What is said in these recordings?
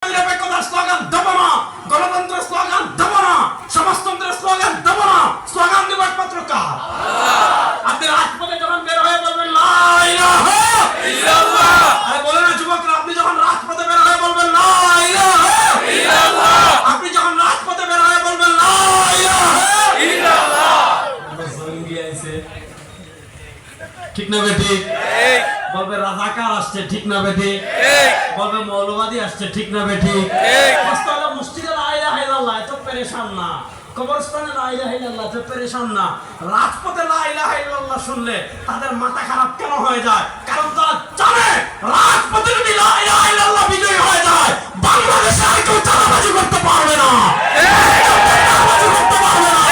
নিরপেক্ষতার স্লোগান দেব না, গণতন্ত্রের স্লোগান দেব না, সমাজতন্ত্রের স্লোগান দেব না। স্লোগান দেব একমাত্র কার? আপনি রাজপথে যখন বের হয়ে বলবেন লা ইলাহা ইল্লাল্লাহ, আরে বলেন না যুবকরা, আপনি যখন রাজপথে বের হয়ে বলবেন লা ইলাহা ইল্লাল্লাহ, আপনি যখন রাজপথে বের হয়ে বলবেন লা ইলাহা ইল্লাল্লাহ, জঙ্গি আইছে, ঠিক না বেটি? বলবে রাজাকার আসছে, ঠিক না বেটি? বলবে মৌলবাদী আসছে, ঠিক না বেটি? মসজিদে লা ইলাহা ইল্লাল্লাহ তো পেরেশান না, কবরস্থানে লা ইলাহা ইল্লাল্লাহ তো পেরেশান না, রাজপথে লা ইলাহা ইল্লাল্লাহ শুনলে তাদের মাথা খারাপ কেন হয়ে যায়? কারণ তারা জানে রাজপথে যদি লা ইলাহা ইল্লাল্লাহ বিজয়ী হয়ে যায়, বাংলাদেশে আর কেউ চাঁদাবাজি করতে পারবে না, চাঁদাবাজি করতে পারবে না,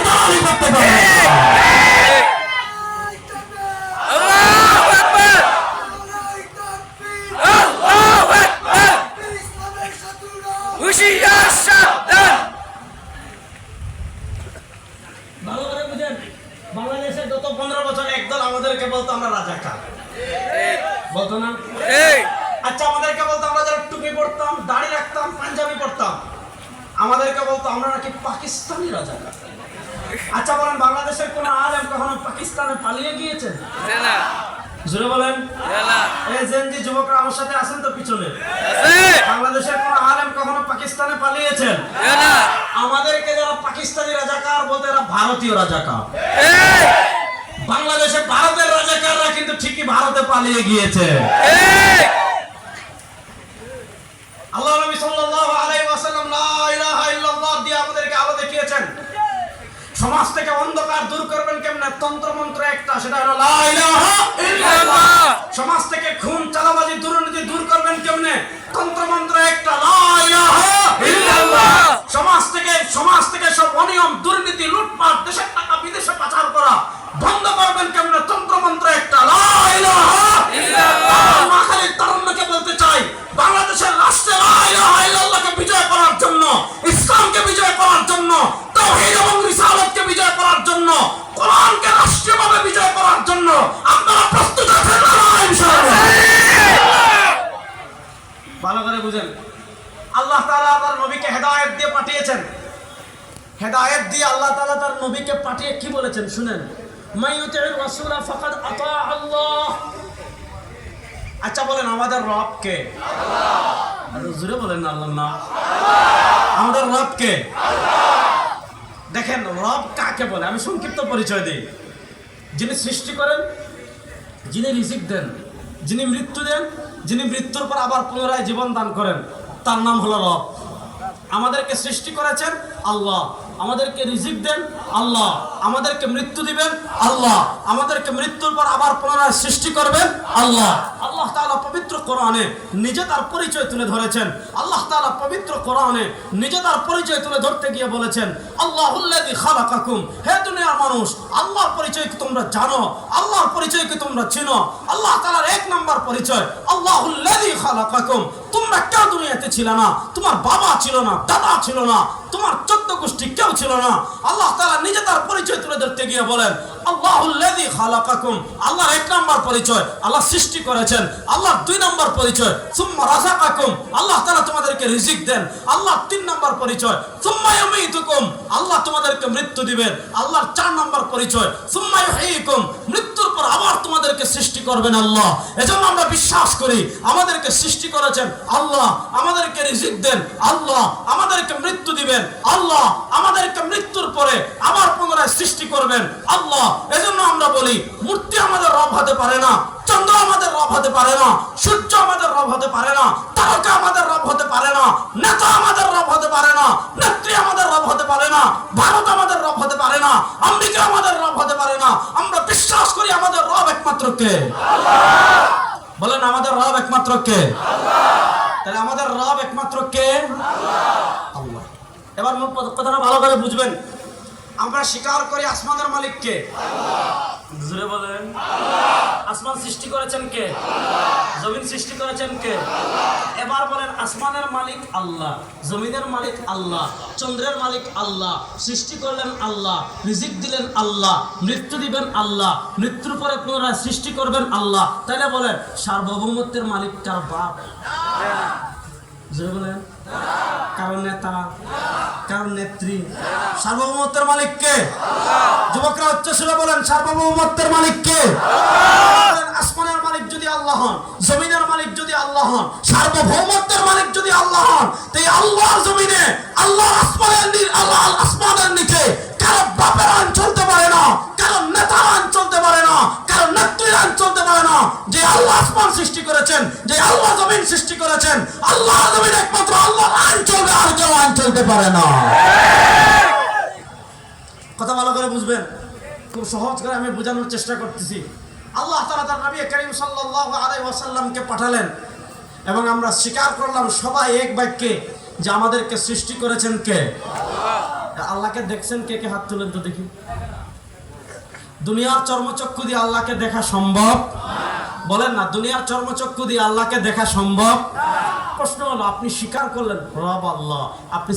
দালালি করতে পারবে না। বাংলাদেশে গত 15 বছর একদল আমাদেরকে বলতো আমরা রাজাকার, বলতো না? আচ্ছা, আমাদেরকে বলতো আমরা যারা টুপি পরতাম, দাড়ি রাখতাম, পাঞ্জাবি পরতাম, আমাদেরকে বলতো আমরা নাকি পাকিস্তানি রাজাকার। আচ্ছা বলেন, বাংলাদেশের কোন আলেম কখনো পাকিস্তানে পালিয়ে গিয়েছেন? জোরে বলেন। এই জেনজি যুবকরা আমার সাথে আছেন তো পিছনে? বাংলাদেশের কোন আলেম কখনো পাকিস্তানে পালিয়েছেন? আমাদেরকে যারা পাকিস্তানি রাজাকার বলতে, এরা ভারতীয় রাজাকার। বাংলাদেশে ভারতের রাজাকাররা কিন্তু ঠিকই ভারতে পালিয়ে গিয়েছে। আল্লাহ নবী সাল্লাল্লাহু আলাইহি ওয়াসাল্লাম লা ইলাহা ইল্লাল্লাহ দিয়ে আমাদেরকে আলো দেখিয়েছেন। সমাজ থেকে অন্ধকার দূর করবেন কেমনে? তন্ত্র মন্ত্র একটা, সেটা হলো লা ইলাহা ইল্লাল্লাহ। সমাজ থেকে খুন, চাঁদাবাজি, দুর্নীতি দূর করবেন কেমনে? তন্ত্র মন্ত্র একটা, লা ইলাহা ইল্লাল্লাহ। সমাজ থেকে সব অনিয়ম, দুর্নীতি, লুটপাট, দেশের টাকা বিদেশে পাচার করা বন্ধ করবেন কেমনে? তন্ত্র মন্ত্র একটা, লা ইলাহা ইল্লাল্লাহ। মাখালির তারুণ্যকে বলতে চাই, বাংলাদেশের রাষ্ট্রে লা ইলাহা ইল্লাল্লাহকে বিজয় করার জন্য, ইসলামকে বিজয় করার জন্য, তাওহীদ এবং রিসালাতকে বিজয় করার জন্য, কোরআনকে রাষ্ট্রীয়ভাবে বিজয় করার জন্য আপনারা প্রস্তুত আছেন না? ইনশাআল্লাহ। ভালো করে বুঝেন, আল্লাহ তাআলা তার নবীকে হেদায়েত দিয়ে পাঠিয়েছেন। হেদায়েত দিয়ে আল্লাহ তাআলা তার নবীকে পাঠিয়ে কি বলেছেন শুনেন, মাইয়ুতির রাসূলা ফাকাদ আতা আল্লাহ। আচ্ছা বলেন, আমাদের রব কে? আল্লাহ। আর জোরে বলেন না আল্লাহ না। আমাদের রব কে? আল্লাহ। দেখেন রব কাকে বলে, আমি সংক্ষিপ্ত পরিচয় দিই। যিনি সৃষ্টি করেন, যিনি রিজিক দেন, যিনি মৃত্যু দেন, যিনি মৃত্যুর পর আবার পুনরায় জীবন দান করেন, তার নাম হলো রব। আমাদেরকে সৃষ্টি করেছেন আল্লাহ, আমাদেরকে রিজিক দেন আল্লাহ, আমাদেরকে মৃত্যু দিবেন আল্লাহ, আমাদেরকে মৃত্যুর পর আবার পুনরায় সৃষ্টি করবেন আল্লাহ। আল্লাহ তাআলা পবিত্র কোরআনে নিজে তার পরিচয় তুলে ধরেছেন। আল্লাহ তাআলা পবিত্র কোরআনে নিজে তার পরিচয় তুলে ধরতে গিয়ে বলেছেন, আল্লাহুল্লাযী খালাকাকুম। হে দুনিয়ার মানুষ, আল্লাহর পরিচয় কি তোমরা জানো? আল্লাহর পরিচয় কি তোমরা চিনো? আল্লাহ তাআলার এক নাম্বার পরিচয় আল্লাহুল্লাযী খালাকাকুম। তোমরা কেউ দুনিয়াতে ছিল না, তোমার বাবা ছিল না, দাদা ছিল না, তোমার 14 গোষ্ঠী কেউ ছিল না। আল্লাহ তাআলা নিজে তার পরিচয় তুলে ধরতে গিয়ে বলেন, আল্লাহুল্লাযী খালাকাকুম। আল্লাহর এক নাম্বার পরিচয় আল্লাহ সৃষ্টি করেছেন। আল্লাহর 2 নাম্বার পরিচয় সুম্মা রাযাকাকুম। আল্লাহ তাআলা তোমাদেরকে রিজিক দেন। আল্লাহর 3 নাম্বার পরিচয় সুম্মা ইউমীতুকুম। আল্লাহ তোমাদেরকে মৃত্যু দিবেন। আল্লাহর 4 নাম্বার পরিচয় সুম্মা ইউহয়িকুম। মৃত্যুর পর আবার তোমাদেরকে সৃষ্টি করবেন আল্লাহ। এজন্য আমরা বিশ্বাস করি আমাদেরকে সৃষ্টি করেছেন আল্লাহ, আমাদেরকে রিজিক দেন আল্লাহ, আমাদেরকে মৃত্যু দিবেন আল্লাহ, আমাদেরকে মৃত্যুর পরে আবার পুনরায় সৃষ্টি করবেন আল্লাহ। এজন্য আমরা বলি মূর্তি আমাদের রব হতে পারে না, চন্দ্র আমাদের রব হতে পারে না, সূর্য আমাদের রব হতে পারে না, তারকা আমাদের রব হতে পারে না, নেতা আমাদের রব হতে পারে না, নেত্রী আমাদের রব হতে পারে না, ভারত আমাদের রব হতে পারে না, আমেরিকা আমাদের রব হতে পারে না। আমরা বিশ্বাস করি আমাদের রব একমাত্র কে? আল্লাহ। বলেন আমাদের রব একমাত্র কে? আল্লাহ। তাহলে আমাদের রব একমাত্র কে? আল্লাহ। আল্লাহ। এবার মূল কথাটা ভালো করে বুঝবেন। আমরা স্বীকার করি আসমানের মালিক কে? আল্লাহ। জোরে বলেন আল্লাহ। আসমান সৃষ্টি করেছেন কে? আল্লাহ। জমিন সৃষ্টি করেছেন কে? আল্লাহ। এবার বলেন আসমানের মালিক আল্লাহ, জমিনের মালিক আল্লাহ, চন্দ্রের মালিক আল্লাহ, সৃষ্টি করলেন আল্লাহ, রিজিক দিলেন আল্লাহ, মৃত্যু দিবেন আল্লাহ, মৃত্যুর পরে পুনরায় সৃষ্টি করবেন আল্লাহ। তাহলে বলেন সার্বভৌমত্বের মালিক কার? বাপ। জোরে বলেন। কারণ নেতা, কারণ নেত্রী। সার্বভৌমত্বের মালিক কে? যুবকরা উচ্চ সুরে বলেন, সার্বভৌমত্বের মালিক কে? আসমানের মালিক যদি আল্লাহ হন, জমিনের মালিক যদি আল্লাহ হন, সার্বভৌমত্বের মালিক যদি আল্লাহ হন, তাই আল্লাহর জমিনে, আল্লাহর আসমানের নিচে কারো বাপের আইন চলতে পারে না, কারো নেতার আইন চলতে পারে না, কারো নেত্রীর আইন চলতে পারে না। যে আল্লাহ আসমান সৃষ্টি করেছেন, যে আল্লাহ জমিন সৃষ্টি করেছেন, আল্লাহ জমিন একমাত্র আল্লাহর আইন চলবে, আর কেউ আইন চলতে পারে না। কথা ভালো করে বুঝবেন, খুব সহজ করে আমি বোঝানোর চেষ্টা করতেছি। আল্লাহ তাআলা তার নবী করিম সাল্লাল্লাহু আলাইহি ওয়াসাল্লামকে পাঠালেন এবং আমরা স্বীকার করলাম সবাই এক বাক্যে যে আমাদেরকে সৃষ্টি করেছেন কে? আল্লাহকে দেখছেন কে কে? হাত তুলেন তো দেখি। দুনিয়ার চর্মচক্ষু দিয়ে আল্লাহকে দেখা সম্ভব? বলেন না, দুনিয়ার চর্মচক্ষু দিয়ে আল্লাহকে দেখা সম্ভব? প্রশ্ন হলো, আপনি স্বীকার করলেন রব আল্লাহ, আপনি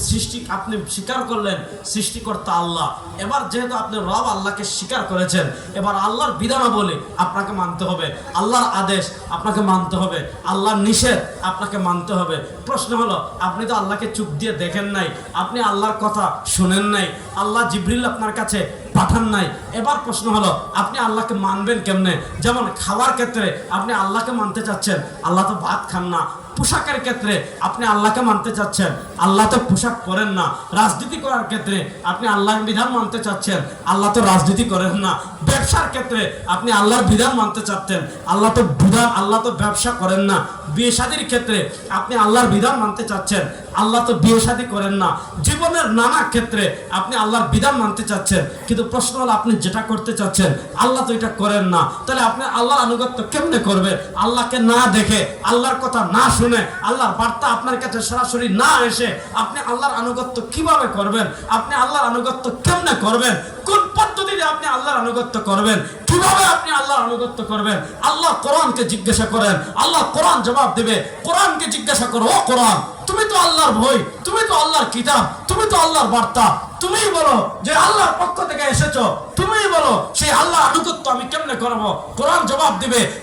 স্বীকার করলেন সৃষ্টিকর্তা আল্লাহ। এবার যেহেতু আপনি রব আল্লাহকে স্বীকার করেছেন, এবার আল্লাহর বিধানাবলী আপনাকে মানতে হবে, আল্লাহর আদেশ আপনাকে মানতে হবে, আল্লাহর নিষেধ আপনাকে মানতে হবে। প্রশ্ন হলো, আপনি তো আল্লাহকে চুপ দিয়ে দেখেন নাই, আপনি আল্লাহর কথা শুনেন নাই, আল্লাহ জিবরিল আপনার কাছে পাঠান নাই। এবার প্রশ্ন হলো, আপনি আল্লাহকে মানবেন কেমনে? যেমন খাওয়ার ক্ষেত্রে আপনি আল্লাহকে মানতে চাচ্ছেন, আল্লাহ তো ভাত খান না। পোশাকের ক্ষেত্রে আপনি আল্লাহকে মানতে চাচ্ছেন, আল্লাহ তো পোশাক পরেন না। রাজনীতি করার ক্ষেত্রে আপনি আল্লাহর বিধান মানতে চাচ্ছেন, আল্লাহ তো রাজনীতি করেন না। ব্যবসার ক্ষেত্রে আপনি আল্লাহর বিধান মানতে চাচ্ছেন, আল্লাহ তো ব্যবসা করেন না। বিয়ে শাদীর ক্ষেত্রে আপনি আল্লাহর বিধান মানতে চাচ্ছেন, আল্লাহ তো বিয়ে শাদী করেন না। জীবনের নানা ক্ষেত্রে আপনি আল্লাহর বিধান মানতে চাচ্ছেন, কিন্তু প্রশ্ন হলো, আপনি যেটা করতে চাচ্ছেন আল্লাহ তো এটা করেন না। তাহলে আপনি আল্লাহর আনুগত্য কেমনে করবেন? আল্লাহকে না দেখে, আল্লাহর কথা না শুনে, আল্লাহর বার্তা আপনার কাছে সরাসরি না এসে আপনি আল্লাহর আনুগত্য কিভাবে করবেন? আপনি আল্লাহর আনুগত্য কেমনে করবেন? কোন পদ্ধতিতে আপনি আল্লাহর আনুগত্য করবেন? কিভাবে আপনি আল্লাহর আনুগত্য করবেন? আল্লাহ কোরআনকে জিজ্ঞাসা করেন, আল্লাহ কোরআন জবাব দেবে। কোরআনকে জিজ্ঞাসা করো, ও কোরআন, তুমি তো আল্লাহর বই, তুমি তো আল্লাহর কিতাব, তুমি তো আল্লাহর বার্তা, তুমিই বলো যে আল্লাহর পক্ষ থেকে এসেছো, তুমিই বলো সেই আল্লাহর আনুগত্য আমি কেমনে করবো? কোরআন জবাব দিবে,